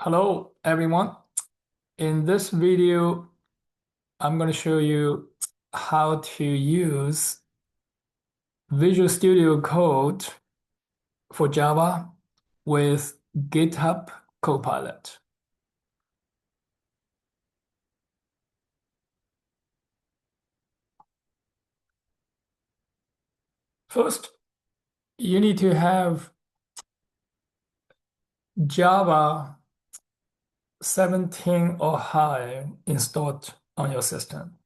Hello, everyone. In this video, I'm going to show you how to use Visual Studio Code for Java with GitHub Copilot. First, you need to have Java 17 or higher installed on your system.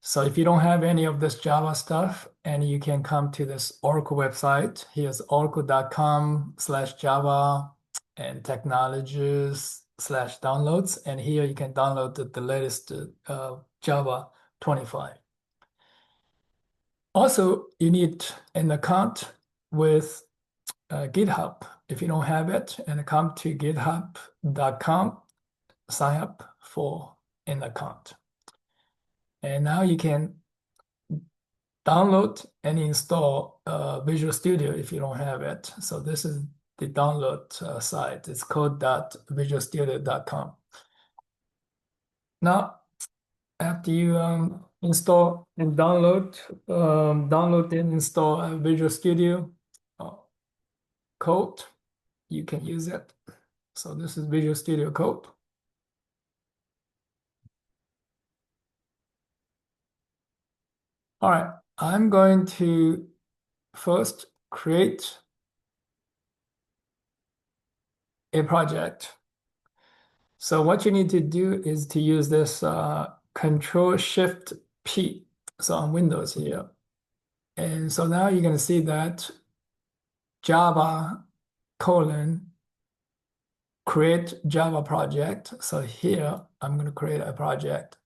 So if you don't have any of this Java stuff, and you can come to this Oracle website. Here's oracle.com/Java and technologies/downloads. And here you can download the latest Java 25. Also, you need an account with GitHub. If you don't have it, and come to github.com, sign up for an account. And now you can download and install Visual Studio if you don't have it. So this is the download site. It's code.visualstudio.com. Now, after you install and download and install Visual Studio Code, you can use it. So this is Visual Studio Code. All right, I'm going to first create a project. So what you need to do is to use this Control-Shift-P. So on Windows here. And so now you're going to see that Java : create Java project. So here I'm going to create a project.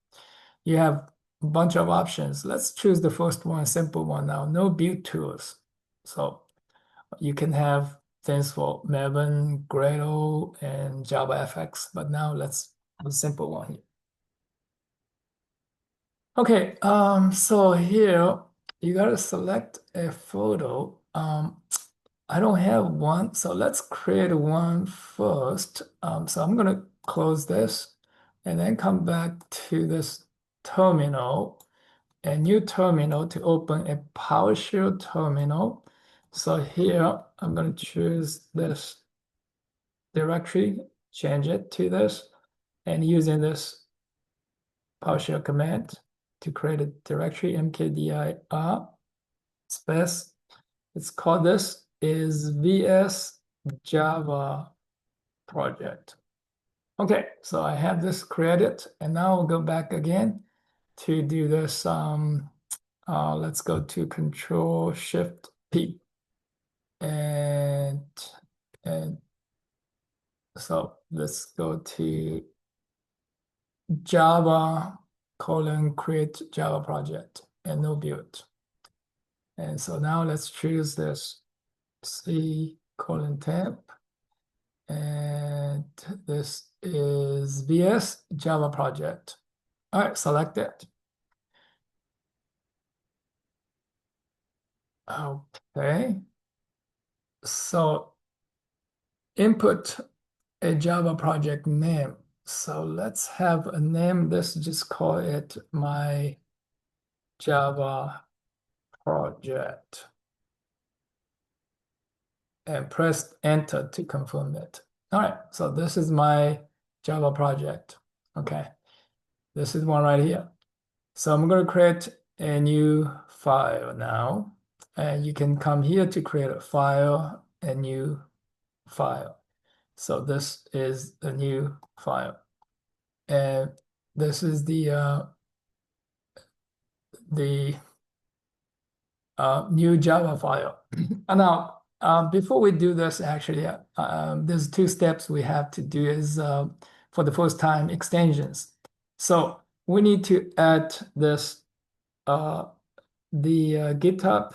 You have a bunch of options. Let's choose the first one, simple one now. No build tools. So you can have things for Maven, Gradle, and JavaFX, but now let's do a simple one here. Okay, so here you gotta select a photo. I don't have one, so let's create one first. So I'm gonna close this and then come back to this terminal, a new terminal to open a PowerShell terminal. So here I'm going to choose this directory, change it to this, and using this PowerShell command to create a directory, mkdir space. It's called this is VS Java project. Okay, so I have this created, and now I'll go back again to do this. Let's go to Control-Shift-P. And so let's go to Java : create Java project and no build. And so now let's choose this C : temp. And this is VS Java project. All right, select it. Okay. So input a Java project name. So let's have a name. Let's just call it my Java project. And press enter to confirm it. All right, so this is my Java project. Okay, this is one right here. So I'm going to create a new file now. And you can come here to create a file, a new file. So this is a new file. And this is the new Java file. And now, before we do this, actually, there's two steps we have to do is for the first time extensions. So we need to add this, the GitHub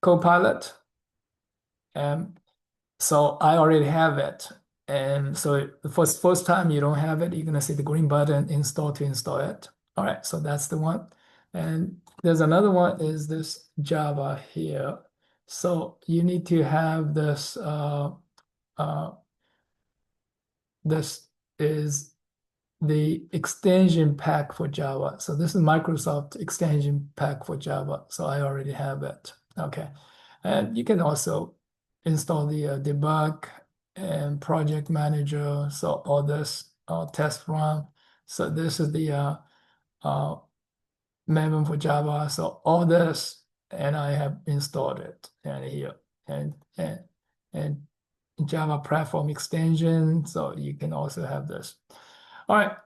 Copilot. And so I already have it. And so the first time you don't have it, you're going to see the green button, install to install it. All right, so that's the one. And there's another one is this Java here. So you need to have this, uh, this is the extension pack for Java. So this is Microsoft extension pack for Java. So I already have it. Okay. And you can also install the debug and project manager. So all this test run. So this is the uh, Maven for Java. So all this, and I have installed it and here and and Java platform extension. So you can also have this. All right.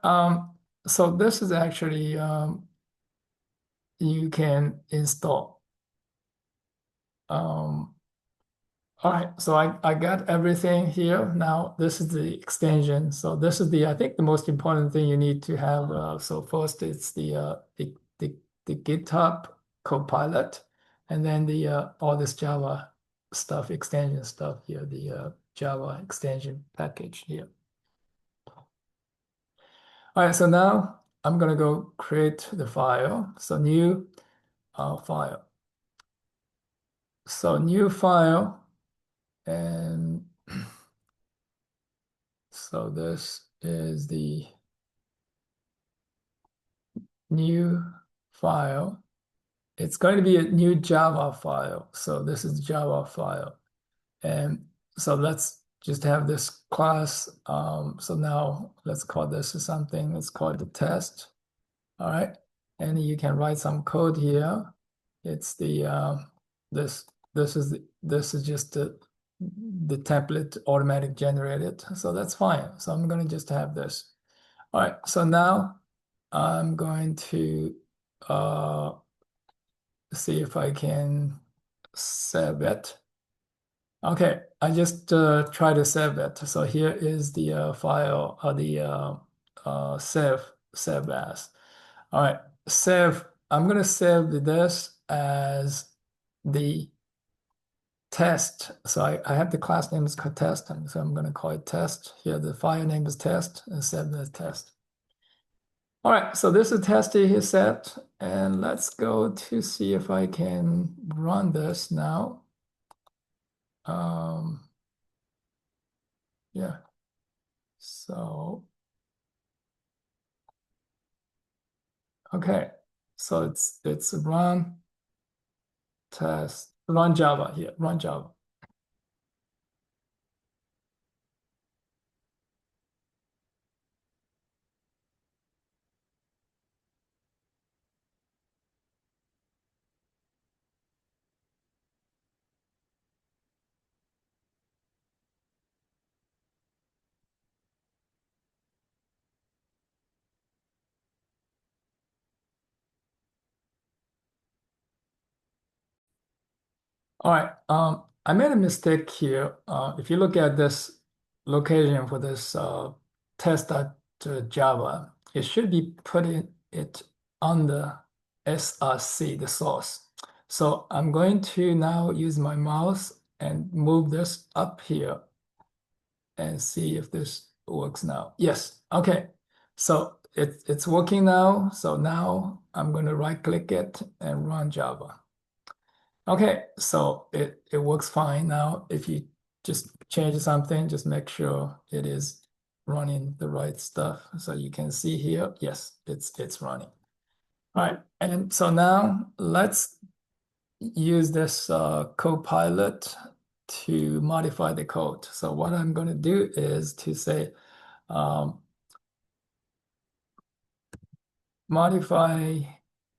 So this is actually you can install. Um, all right. So I got everything here. Now this is the extension. So this is I think the most important thing you need to have. So first it's the GitHub Copilot, and then the all this Java stuff, extension stuff here, the Java extension package here. All right, so now I'm gonna go create the file. So new file. So new file, and so this is the new file. It's going to be a new Java file. So this is Java file. And so let's just have this class. So now let's call this something. Let's call it the test. All right. And you can write some code here. It's the this this is just the template automatic generated. So that's fine. So I'm going to just have this. All right. So now I'm going to uh, see if I can save it. Okay, I just try to save it. So here is the file, the save as. All right, save. I'm gonna save this as the test. So I have the class name is called test, and so I'm gonna call it test. Here the file name is test, and save the test. All right, so this is test here set, and let's go to see if I can run this now. Um, yeah. So, okay. So it's run test, run Java here, run Java. All right. I made a mistake here. If you look at this location for this test.java, it should be putting it on the src, the source. So I'm going to now use my mouse and move this up here and see if this works now. Yes. Okay. So it's working now. So now I'm going to right click it and run Java. Okay. So it works fine now. If you just change something, just make sure it is running the right stuff. So you can see here, yes, it's running. All right. And so now let's use this Copilot to modify the code. So what I'm going to do is to say, um, modify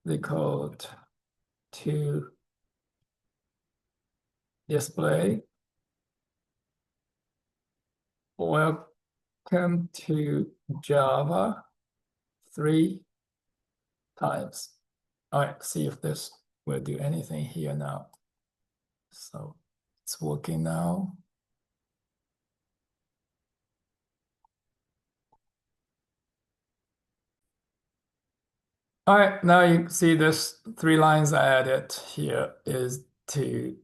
the code to display welcome to Java 3 times. All right, see if this will do anything here now. So it's working now. All right, now you see this 3 lines I added here is to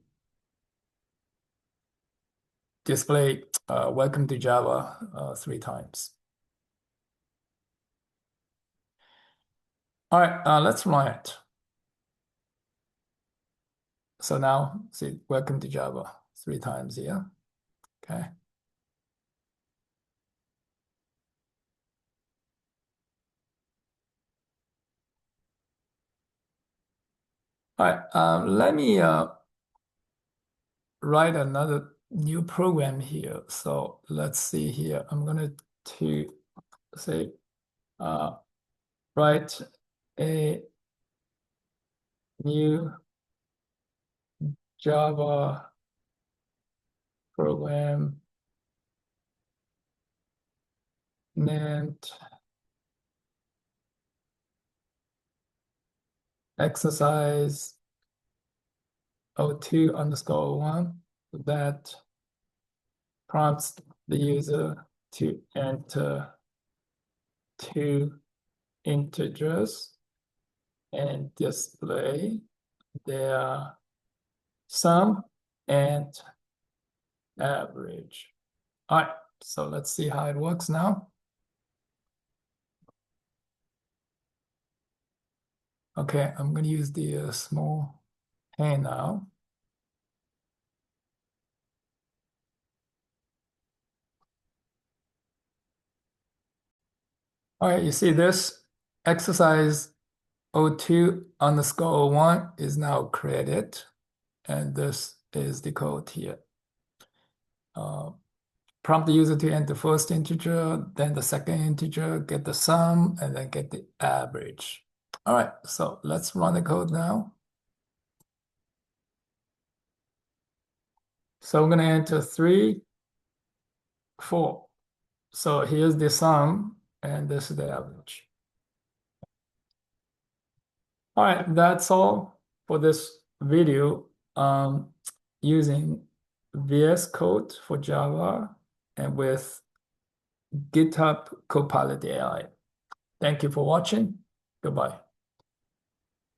display welcome to Java 3 times. All right, let's run it. So now, see, welcome to Java 3 times here. Okay. All right. Let me write another new program here. So let's see here. I'm going to say uh, write a new Java program named exercise 02 underscore 1 that prompts the user to enter two integers and display their sum and average. All right, so let's see how it works now. Okay, I'm going to use the small hand now. All right, you see this exercise 02 underscore 1 is now created, and this is the code here. Uh, Prompt the user to enter first integer, then the second integer, get the sum, and then get the average. All right, so let's run the code now. So I'm going to enter 3, 4. So here's the sum, and this is the average. All right, that's all for this video using VS Code for Java and with GitHub Copilot AI. Thank you for watching. Goodbye.